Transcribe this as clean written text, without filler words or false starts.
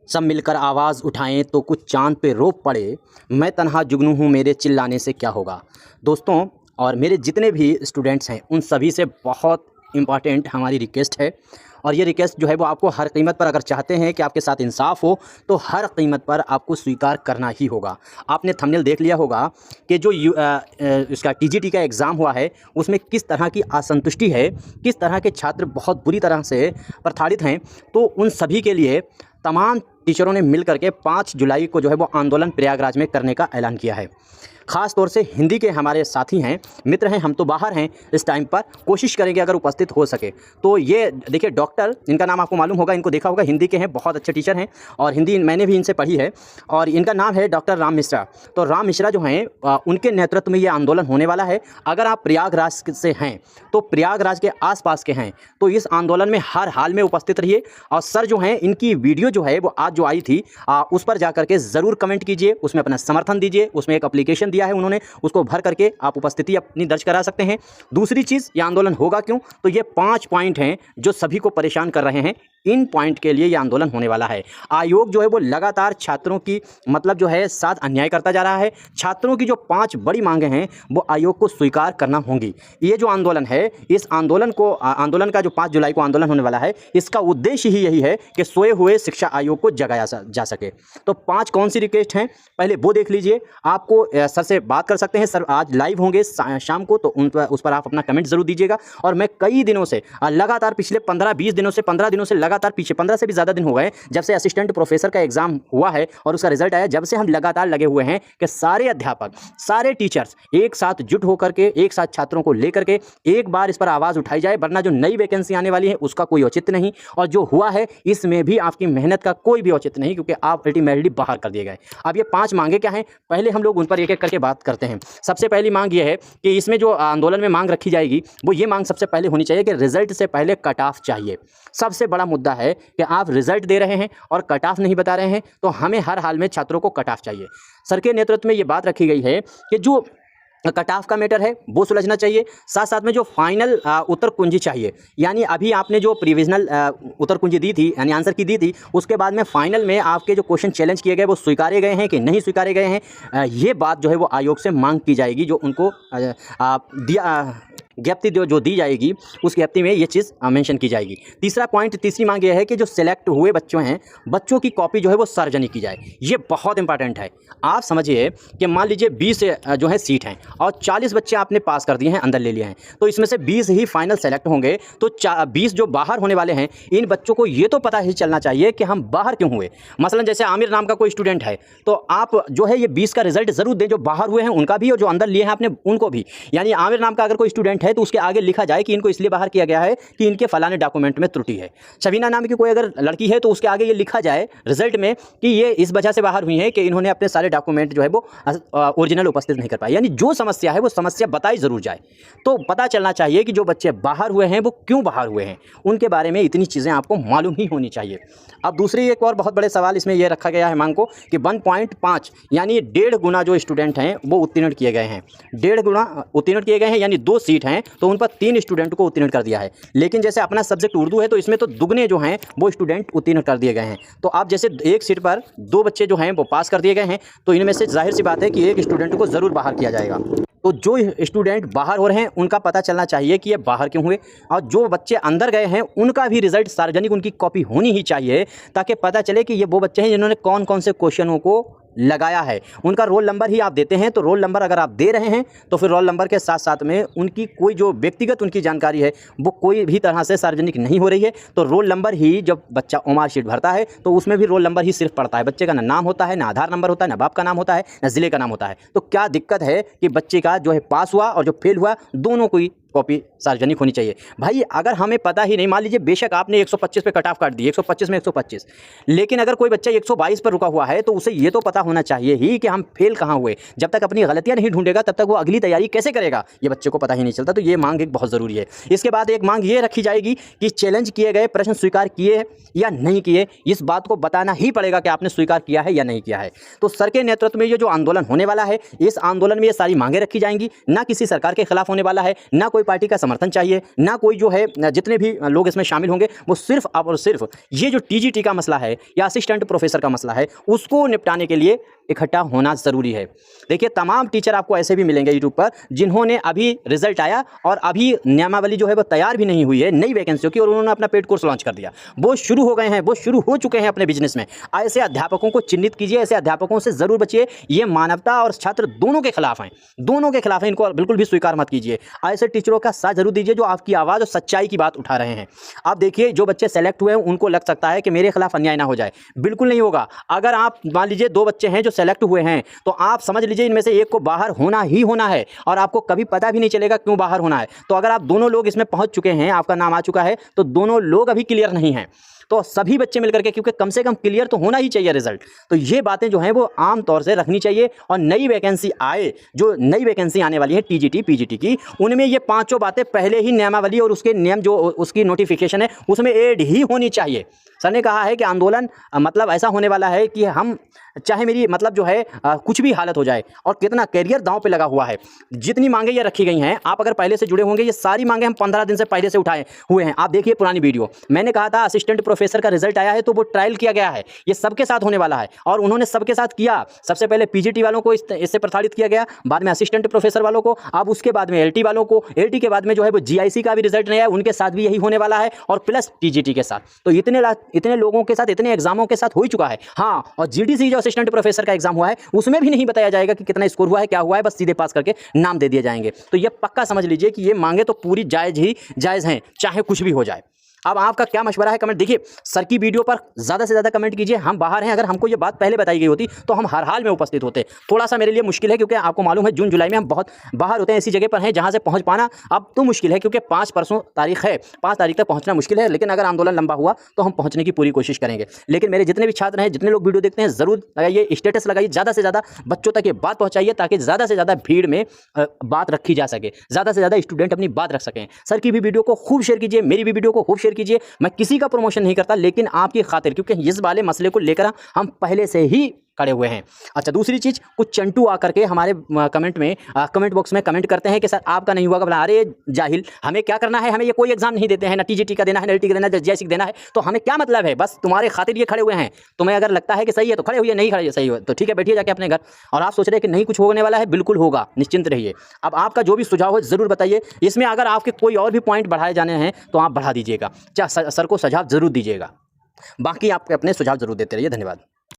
सब मिलकर आवाज़ उठाएं तो कुछ चांद पे रोप पड़े, मैं तन्हा जुगनू हूँ मेरे चिल्लाने से क्या होगा। दोस्तों और मेरे जितने भी स्टूडेंट्स हैं उन सभी से बहुत इम्पॉर्टेंट हमारी रिक्वेस्ट है, और ये रिक्वेस्ट जो है वो आपको हर कीमत पर, अगर चाहते हैं कि आपके साथ इंसाफ हो तो हर कीमत पर आपको स्वीकार करना ही होगा। आपने थंबनेल देख लिया होगा कि जो इसका टीजीटी का एग्ज़ाम हुआ है उसमें किस तरह की असंतुष्टि है, किस तरह के छात्र बहुत बुरी तरह से प्रताड़ित हैं। तो उन सभी के लिए तमाम टीचरों ने मिल करके 5 जुलाई को जो है वो आंदोलन प्रयागराज में करने का ऐलान किया है। ख़ास तौर से हिंदी के हमारे साथी हैं, मित्र हैं, हम तो बाहर हैं इस टाइम पर, कोशिश करेंगे अगर उपस्थित हो सके तो। ये देखिए डॉक्टर, इनका नाम आपको मालूम होगा, इनको देखा होगा, हिंदी के हैं, बहुत अच्छे टीचर हैं और हिंदी मैंने भी इनसे पढ़ी है, और इनका नाम है डॉक्टर राम मिश्रा। तो राम मिश्रा जो हैं उनके नेतृत्व में ये आंदोलन होने वाला है। अगर आप प्रयागराज से हैं तो प्रयागराज के आसपास के हैं तो इस आंदोलन में हर हाल में उपस्थित रहिए। और सर जो हैं इनकी वीडियो जो है वो आज जो आई थी उस पर जा करके ज़रूर कमेंट कीजिए, उसमें अपना समर्थन दीजिए। उसमें एक एप्लीकेशन दिया है उन्होंने, उसको भर करके आप उपस्थिति अपनी दर्ज करा सकते हैं। दूसरी चीज़, ये आंदोलन होगा क्यों, तो ये 5 पॉइंट हैं जो सभी को परेशान कर रहे हैं। इन पॉइंट के लिए ये आंदोलन होने वाला है। आयोग जो है वो लगातार छात्रों की मतलब जो है साथ अन्याय करता जा रहा है। छात्रों की जो 5 बड़ी मांगें हैं वो आयोग को स्वीकार करना होंगी। ये जो आंदोलन है, इस आंदोलन का जो 5 जुलाई को आंदोलन होने वाला है, इसका उद्देश्य ही यही है कि सोए हुए शिक्षा आयोग को जगाया जा सके। तो 5 कौन सी रिक्वेस्ट हैं, पहले वो देख लीजिए। आपको सर से बात कर सकते हैं, सर आज लाइव होंगे शाम को, तो उस पर आप अपना कमेंट जरूर दीजिएगा। और मैं कई दिनों से लगातार पिछले 15-20 दिनों से 15 दिनों से लगातार पीछे 15 से भी ज़्यादा दिन हो गए जब से असिस्टेंट प्रोफेसर का एग्जाम हुआ है और उसका रिजल्ट आया, जब से हम लगातार लगे हुए हैं कि सारे अध्यापक, सारे टीचर्स एक साथ जुट होकर के, एक साथ छात्रों को लेकर के एक बार इस पर आवाज़ उठाई जाए, वरना जो नई वैकेंसी आने वाली है उसका कोई औचित्य नहीं, और जो हुआ है इसमें भी आपकी मेहनत का कोई भी औचित्य नहीं, क्योंकि आप अल्टीमेटली बाहर कर दिए गए। अब ये 5 मांगे क्या हैं, पहले हम लोग उन पर एक एक करके बात करते हैं। सबसे पहली मांग ये है कि इसमें जो आंदोलन में मांग रखी जाएगी वो ये मांग सबसे पहले होनी चाहिए कि रिजल्ट से पहले कट ऑफ चाहिए। सबसे बड़ा मुद्दा है कि आप रिजल्ट दे रहे हैं और कट ऑफ नहीं बता रहे हैं, तो हमें हर हाल में छात्रों को कट ऑफ चाहिए। सर के नेतृत्व में ये बात रखी गई है कि जो कट ऑफ का मैटर है वो सुलझना चाहिए, साथ साथ में जो फाइनल उत्तर कुंजी चाहिए, यानी अभी आपने जो प्रिविजनल उत्तर कुंजी दी थी, यानी आंसर की दी थी, उसके बाद में फाइनल में आपके जो क्वेश्चन चैलेंज किए गए वो स्वीकारे गए हैं कि नहीं स्वीकारे गए हैं, ये बात जो है वो आयोग से मांग की जाएगी। जो उनको ज्ञप्ति जो दी जाएगी उस ज्ञप्ति में ये चीज़ मेंशन की जाएगी। तीसरी मांग ये है कि जो सिलेक्ट हुए बच्चों की कॉपी जो है वो सार्वजनिक की जाए। ये बहुत इंपॉर्टेंट है। आप समझिए कि मान लीजिए 20 जो है सीट हैं और 40 बच्चे आपने पास कर दिए हैं, अंदर ले लिए हैं, तो इसमें से 20 ही फाइनल सेलेक्ट होंगे, तो 20 जो बाहर होने वाले हैं, इन बच्चों को ये तो पता ही चलना चाहिए कि हम बाहर क्यों हुए। मसलन जैसे आमिर नाम का कोई स्टूडेंट है, तो आप जो है ये 20 का रिजल्ट ज़रूर दें, जो बाहर हुए हैं उनका भी और जो अंदर लिए हैं आपने उनको भी। यानी आमिर नाम का अगर कोई स्टूडेंट है तो उसके आगे लिखा जाए कि इनको इसलिए बाहर किया गया है कि इनके फलाने डॉक्यूमेंट में त्रुटि है। शबीना नाम की कोई अगर लड़की है तो उसके आगे ये लिखा जाए रिजल्ट में कि ये इस वजह से बाहर हुई है कि इन्होंने अपने सारे डॉक्यूमेंट जो है वो ओरिजिनल उपस्थित नहीं कर पाए। यानी जो समस्या है वो समस्या बताई ज़रूर जाए, तो पता चलना चाहिए कि जो बच्चे बाहर हुए हैं वो क्यों बाहर हुए हैं, उनके बारे में इतनी चीज़ें आपको मालूम ही होनी चाहिए। अब दूसरी एक और बहुत बड़े सवाल इसमें यह रखा गया है मांग को कि 1.5 यानी 1.5 गुना जो स्टूडेंट हैं वो उत्तीर्ण किए गए हैं, 1.5 गुना उत्तीर्ण किए गए हैं, यानी 2 सीट हैं तो उन पर 3 स्टूडेंट को उत्तीर्ण कर दिया है। लेकिन जैसे अपना सब्जेक्ट उर्दू है तो इसमें तो दुगने जो हैं वो स्टूडेंट उत्तीर्ण कर दिए गए हैं। तो आप जैसे एक सीट पर 2 बच्चे जो हैं वो पास कर दिए गए हैं, तो इनमें से जाहिर सी बात है कि एक स्टूडेंट को ज़रूर बाहर किया जाएगा। तो जो स्टूडेंट बाहर हो रहे हैं उनका पता चलना चाहिए कि ये बाहर क्यों हुए, और जो बच्चे अंदर गए हैं उनका भी रिजल्ट सार्वजनिक, उनकी कॉपी होनी ही चाहिए, ताकि पता चले कि ये वो बच्चे हैं जिन्होंने कौन कौन से क्वेश्चनों को लगाया है। उनका रोल नंबर ही आप देते हैं, तो रोल नंबर अगर आप दे रहे हैं तो फिर रोल नंबर के साथ साथ में उनकी कोई जो व्यक्तिगत उनकी जानकारी है वो कोई भी तरह से सार्वजनिक नहीं हो रही है। तो रोल नंबर ही, जब बच्चा ओमार शीट भरता है तो उसमें भी रोल नंबर ही सिर्फ पड़ता है, बच्चे का ना नाम होता है, ना आधार नंबर होता है, ना बाप का नाम होता है, ना ज़िले का नाम होता है। तो क्या दिक्कत है कि बच्चे का जो है पास हुआ और जो फेल हुआ दोनों को कॉपी सार्वजनिक होनी चाहिए। भाई अगर हमें पता ही नहीं, मान लीजिए बेशक आपने 125 पे कट ऑफ काट दी, 125 में 125, लेकिन अगर कोई बच्चा 122 पर रुका हुआ है तो उसे ये तो पता होना चाहिए ही कि हम फेल कहाँ हुए। जब तक अपनी गलतियां नहीं ढूंढेगा तब तक वो अगली तैयारी कैसे करेगा, ये बच्चे को पता ही नहीं चलता। तो ये मांग एक बहुत ज़रूरी है। इसके बाद एक मांग ये रखी जाएगी कि चैलेंज किए गए प्रश्न स्वीकार किए या नहीं किए, इस बात को बताना ही पड़ेगा कि आपने स्वीकार किया है या नहीं किया है। तो सर के नेतृत्व में ये जो आंदोलन होने वाला है, इस आंदोलन में ये सारी मांगें रखी जाएंगी। ना किसी सरकार के खिलाफ होने वाला है, ना कोई कोई पार्टी का समर्थन चाहिए, ना कोई जो है जितने भी लोग इसमें शामिल होंगे वो सिर्फ और सिर्फ ये जो टीजीटी का मसला है या असिस्टेंट प्रोफेसर का मसला है उसको निपटाने के लिए इकट्ठा होना ज़रूरी है। देखिए तमाम टीचर आपको ऐसे भी मिलेंगे यूट्यूब पर जिन्होंने अभी रिजल्ट आया और अभी नियमावली जो है वो तैयार भी नहीं हुई है नई वैकेंसियों की, और उन्होंने अपना पेड कोर्स लॉन्च कर दिया। वो शुरू हो गए हैं, वो शुरू हो चुके हैं अपने बिजनेस में। ऐसे अध्यापकों को चिन्हित कीजिए, ऐसे अध्यापकों से ज़रूर बचिए। ये मानवता और छात्र दोनों के खिलाफ हैं, दोनों के खिलाफ हैं। इनको बिल्कुल भी स्वीकार मत कीजिए। ऐसे टीचरों का साथ जरूर दीजिए जो आपकी आवाज़ और सच्चाई की बात उठा रहे हैं। आप देखिए जो बच्चे सेलेक्ट हुए हैं उनको लग सकता है कि मेरे खिलाफ अन्याय ना हो जाए, बिल्कुल नहीं होगा। अगर आप मान लीजिए 2 बच्चे हैं जो सेलेक्ट हुए हैं तो आप समझ लीजिए इनमें से एक को बाहर होना ही होना है और आपको कभी पता भी नहीं चलेगा क्यों बाहर होना है। तो अगर आप दोनों लोग इसमें पहुंच चुके हैं, आपका नाम आ चुका है, तो दोनों लोग अभी क्लियर नहीं हैं। तो सभी बच्चे मिलकर के, क्योंकि कम से कम क्लियर तो होना ही चाहिए रिजल्ट, तो ये बातें जो हैं वो आम तौर से रखनी चाहिए। और नई वैकेंसी आए, जो नई वैकेंसी आने वाली है टीजीटी पीजीटी की, उनमें ये पांचों बातें पहले ही नियमावली और उसके नियम जो उसकी नोटिफिकेशन है उसमें ऐड ही होनी चाहिए। सर ने कहा है कि आंदोलन मतलब ऐसा होने वाला है कि हम चाहे मेरी मतलब जो है कुछ भी हालत हो जाए, और कितना कैरियर दांव पे लगा हुआ है। जितनी मांगे ये रखी गई हैं, आप अगर पहले से जुड़े होंगे, ये सारी मांगे हम 15 दिन से पहले से उठाए हुए हैं। आप देखिए पुरानी वीडियो, मैंने कहा था असिस्टेंट प्रोफेसर का रिजल्ट आया है तो वो ट्रायल किया गया है, ये सबके साथ होने वाला है और उन्होंने सबके साथ किया। सबसे पहले पीजीटी वालों को इससे प्रताड़ित किया गया, बाद में असिस्टेंट प्रोफेसर वालों को, अब उसके बाद में एलटी वालों को, एलटी के बाद में जो है वो जीआईसी का भी रिजल्ट नहीं आया, उनके साथ भी यही होने वाला है, और प्लस टीजीटी के साथ। तो इतने लोगों के साथ, इतने एग्जामों के साथ हो ही चुका है। हाँ, और जीडीसी जो असिस्टेंट प्रोफेसर का एग्जाम हुआ है उसमें भी नहीं बताया जाएगा कि कितना स्कोर हुआ है, क्या हुआ है, बस सीधे पास करके नाम दे दिए जाएंगे। तो ये पक्का समझ लीजिए कि ये मांगे तो पूरी जायज़ हैं, चाहे कुछ भी हो जाए। अब आपका क्या मशवरा है कमेंट, देखिए सर की वीडियो पर ज़्यादा से ज़्यादा कमेंट कीजिए। हम बाहर हैं, अगर हमको ये बात पहले बताई गई होती तो हम हर हाल में उपस्थित होते। थोड़ा सा मेरे लिए मुश्किल है क्योंकि आपको मालूम है जून जुलाई में हम बहुत बाहर होते हैं, ऐसी जगह पर हैं जहाँ से पहुँच पाना अब तो मुश्किल है, क्योंकि 5 परसों तारीख है, 5 तारीख तक पहुँचना मुश्किल है। लेकिन अगर आंदोलन लंबा हुआ तो हम पहुँचने की पूरी कोशिश करेंगे। लेकिन मेरे जितने भी छात्र हैं, जितने लोग वीडियो देखते हैं, ज़रूर लगाइए, स्टेटस लगाइए, ज़्यादा से ज़्यादा बच्चों तक ये बात पहुँचाइए ताकि ज़्यादा से ज़्यादा भीड़ में बात रखी जा सके, ज़्यादा से ज़्यादा स्टूडेंट अपनी बात रख सकें। सर की भी वीडियो को खूब शेयर कीजिए, मेरी भी वीडियो को खूब शेयर कीजिए। मैं किसी का प्रमोशन नहीं करता, लेकिन आपकी खातिर, क्योंकि इस वाले मसले को लेकर हम पहले से ही खड़े हुए हैं। अच्छा, दूसरी चीज़, कुछ चंटू आकर के हमारे कमेंट बॉक्स में कमेंट करते हैं कि सर आपका नहीं हुआ, बोला अरे जाहिल, हमें क्या करना है, हमें ये कोई एग्जाम नहीं देते हैं, ना टीजीटी का देना है, ना एलटी का देना है, जीआईसी का देना है, तो हमें क्या मतलब है, बस तुम्हारे खातिर ये खड़े हुए हैं। तुम्हें अगर लगता है कि सही है तो खड़े हुए, नहीं खड़े सही हो तो ठीक है, बैठिए जाके अपने घर। और आप सोच रहे हैं कि नहीं कुछ होने वाला है, बिल्कुल होगा, निश्चिंत रहिए। अब आपका जो भी सुझाव हो ज़रूर बताइए। इसमें अगर आपके कोई और भी पॉइंट बढ़ाए जाने हैं तो आप बढ़ा दीजिएगा, सर को सुझाव ज़रूर दीजिएगा। बाकी आप अपने सुझाव ज़रूर देते रहिए। धन्यवाद।